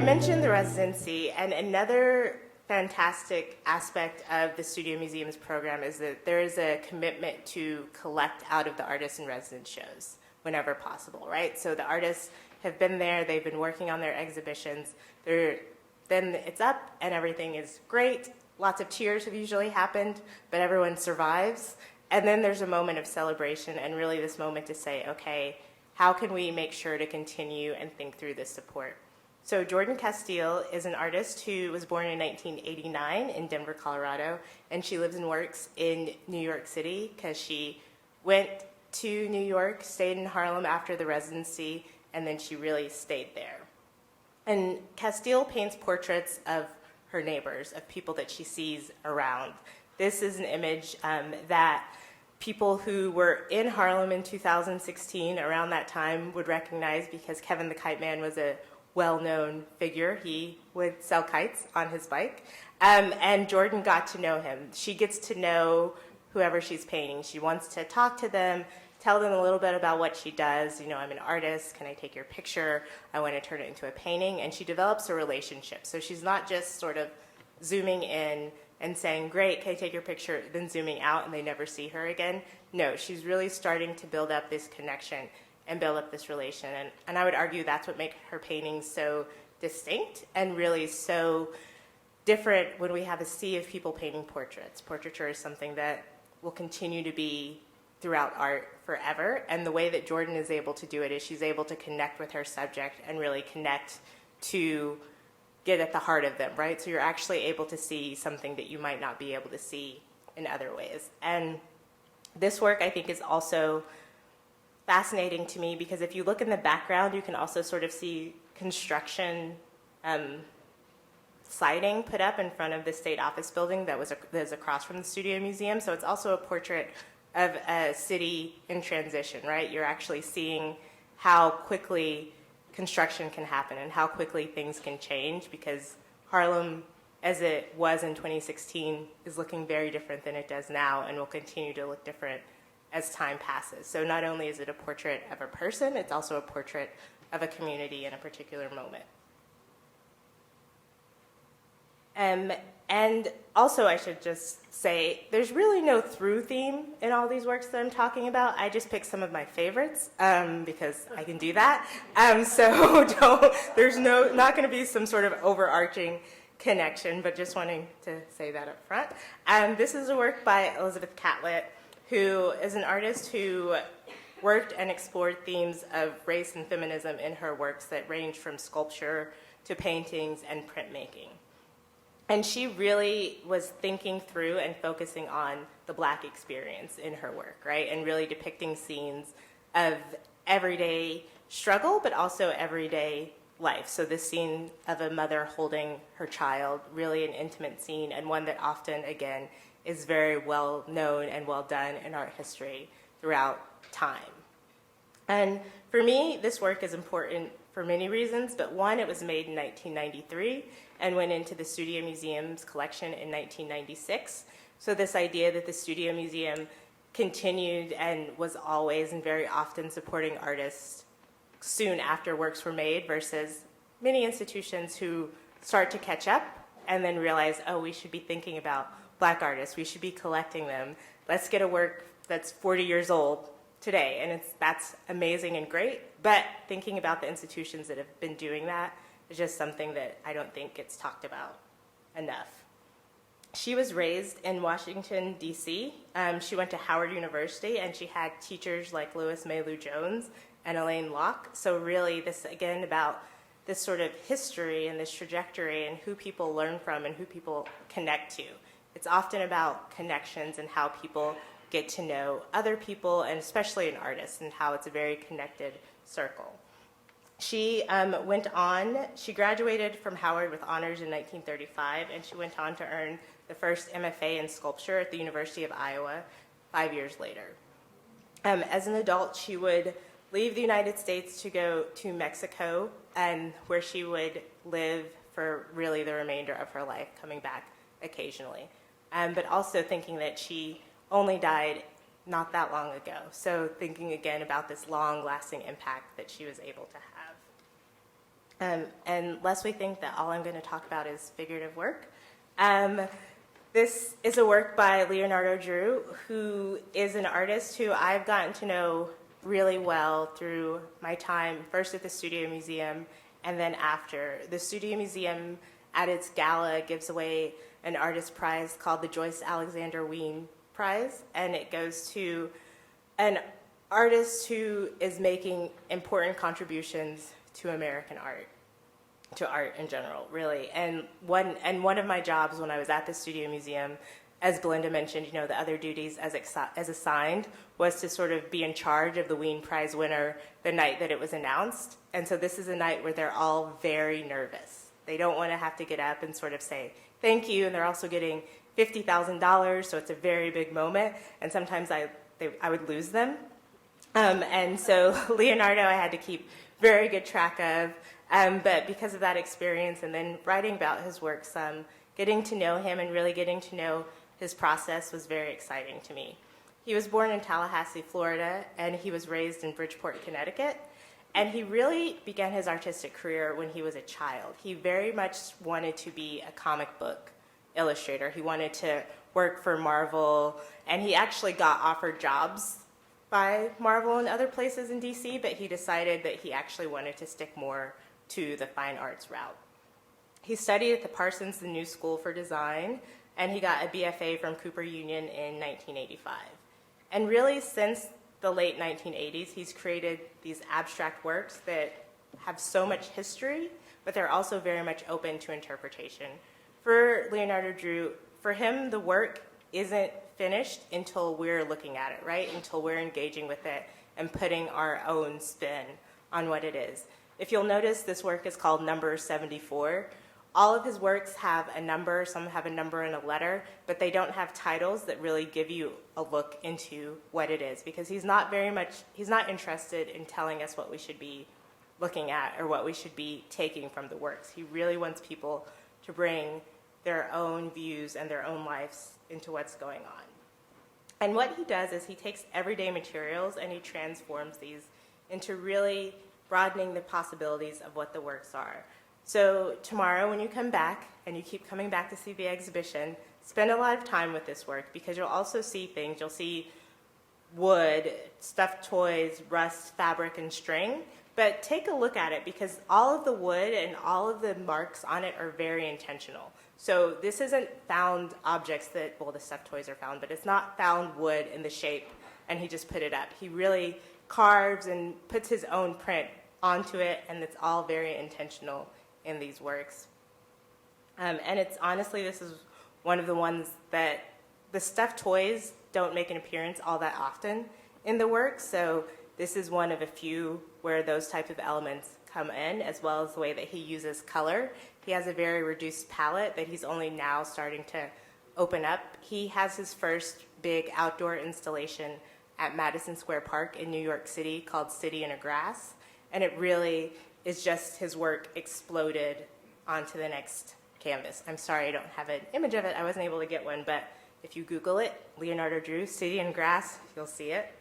I mentioned the residency, and another fantastic aspect of the Studio Museums program is that there is a commitment to collect out of the artists in residence shows whenever possible, right? So the artists have been there, they've been working on their exhibitions, then it's up and everything is great. Lots of tears have usually happened, but everyone survives. And then there's a moment of celebration and really this moment to say, okay, how can we make sure to continue and think through this support? So Jordan Castile is an artist who was born in 1989 in Denver, Colorado, and she lives and works in New York City because she went to New York, stayed in Harlem after the residency, and then she really stayed there. And Castile paints portraits of her neighbors, of people that she sees around. This is an image that people who were in Harlem in 2016, around that time, would recognize because Kevin the Kite Man was a well-known figure. He would sell kites on his bike. And Jordan got to know him. She gets to know whoever she's painting. She wants to talk to them, tell them a little bit about what she does. You know, I'm an artist. Can I take your picture? I want to turn it into a painting. And she develops a relationship. So she's not just sort of zooming in and saying, great, can I take your picture, then zooming out and they never see her again. No, she's really starting to build up this connection and build up this relation. And I would argue that's what makes her paintings so distinct and really so different when we have a sea of people painting portraits. Portraiture is something that will continue to be throughout art forever. And the way that Jordan is able to do it is she's able to connect with her subject and really connect to get at the heart of them, right? So you're actually able to see something that you might not be able to see in other ways. And this work, I think, is also fascinating to me because if you look in the background, you can also sort of see construction siding put up in front of the state office building that was across from the Studio Museum. So it's also a portrait of a city in transition, right? You're actually seeing how quickly construction can happen and how quickly things can change because Harlem, as it was in 2016, is looking very different than it does now and will continue to look different as time passes. So not only is it a portrait of a person, it's also a portrait of a community in a particular moment. And also I should just say, there's really no through theme in all these works that I'm talking about. I just picked some of my favorites because I can do that. So there's not going to be some sort of overarching connection, but just wanting to say that up front. This is a work by Elizabeth Catlett, who is an artist who worked and explored themes of race and feminism in her works that range from sculpture to paintings and printmaking. And she really was thinking through and focusing on the Black experience in her work, right? And really depicting scenes of everyday struggle, but also everyday life. So this scene of a mother holding her child, really an intimate scene, and one that often, again, is very well known and well done in art history throughout time. And for me, this work is important for many reasons, but one, it was made in 1993 and went into the Studio Museum's collection in 1996. So this idea that the Studio Museum continued and was always and very often supporting artists soon after works were made versus many institutions who start to catch up and then realize, oh, we should be thinking about Black artists, we should be collecting them. Let's get a work that's 40 years old today, and that's amazing and great, but thinking about the institutions that have been doing that is just something that I don't think gets talked about enough. She was raised in Washington, D.C. She went to Howard University, and she had teachers like Louis Maylou Jones and Elaine Locke. So really this, again, about this sort of history and this trajectory and who people learn from and who people connect to. It's often about connections and how people get to know other people, and especially an artist, and how it's a very connected circle. She she graduated from Howard with honors in 1935, and she went on to earn the first MFA in sculpture at the University of Iowa 5 years later. As an adult, she would leave the United States to go to Mexico, and where she would live for really the remainder of her life, coming back occasionally. But also thinking that she only died not that long ago. So thinking again about this long-lasting impact that she was able to And lest we think that all I'm going to talk about is figurative work, this is a work by Leonardo Drew, who is an artist who I've gotten to know really well through my time first at the Studio Museum and then after. The Studio Museum at its gala gives away an artist prize called the Joyce Alexander Wien Prize, and it goes to an artist who is making important contributions to American art, to art in general, really. And one of my jobs when I was at the Studio Museum, as Belinda mentioned, you know, the other duties as assigned was to sort of be in charge of the Wien Prize winner the night that it was announced. And so this is a night where they're all very nervous. They don't want to have to get up and sort of say thank you, and they're also getting $50,000, so it's a very big moment. And sometimes I would lose them. And so Leonardo I had to keep very good track of, but because of that experience and then writing about his work some, getting to know him and really getting to know his process was very exciting to me. He was born in Tallahassee, Florida, and he was raised in Bridgeport, Connecticut. And he really began his artistic career when he was a child. He very much wanted to be a comic book illustrator. He wanted to work for Marvel, and he actually got offered jobs by Marvel and other places in DC, but he decided that he actually wanted to stick more to the fine arts route. He studied at the Parsons the New School for Design, and he got a BFA from Cooper Union in 1985. And really, since the late 1980s, he's created these abstract works that have so much history, but they're also very much open to interpretation. For Leonardo Drew, for him, the work isn't finished until we're looking at it, right? Until we're engaging with it and putting our own spin on what it is. If you'll notice, this work is called Number 74. All of his works have a number, some have a number and a letter, but they don't have titles that really give you a look into what it is, because he's not interested in telling us what we should be looking at or what we should be taking from the works. He really wants people to bring their own views and their own lives into what's going on. And what he does is he takes everyday materials and he transforms these into really broadening the possibilities of what the works are. So tomorrow when you come back, and you keep coming back to see the exhibition, spend a lot of time with this work, because you'll also see things. You'll see wood, stuffed toys, rust, fabric, and string. But take a look at it, because all of the wood and all of the marks on it are very intentional. So this isn't found objects that, well, the stuffed toys are found, but it's not found wood in the shape, and he just put it up. He really carves and puts his own print onto it, and it's all very intentional in these works. And it's honestly, this is one of the ones that the stuffed toys don't make an appearance all that often in the work, so this is one of a few where those types of elements come in, as well as the way that he uses color. He has a very reduced palette that he's only now starting to open up. He has his first big outdoor installation at Madison Square Park in New York City called City in a Grass, and it really is just his work exploded onto the next canvas. I'm sorry I don't have an image of it. I wasn't able to get one, but if you Google it, Leonardo Drew, City in Grass, you'll see it.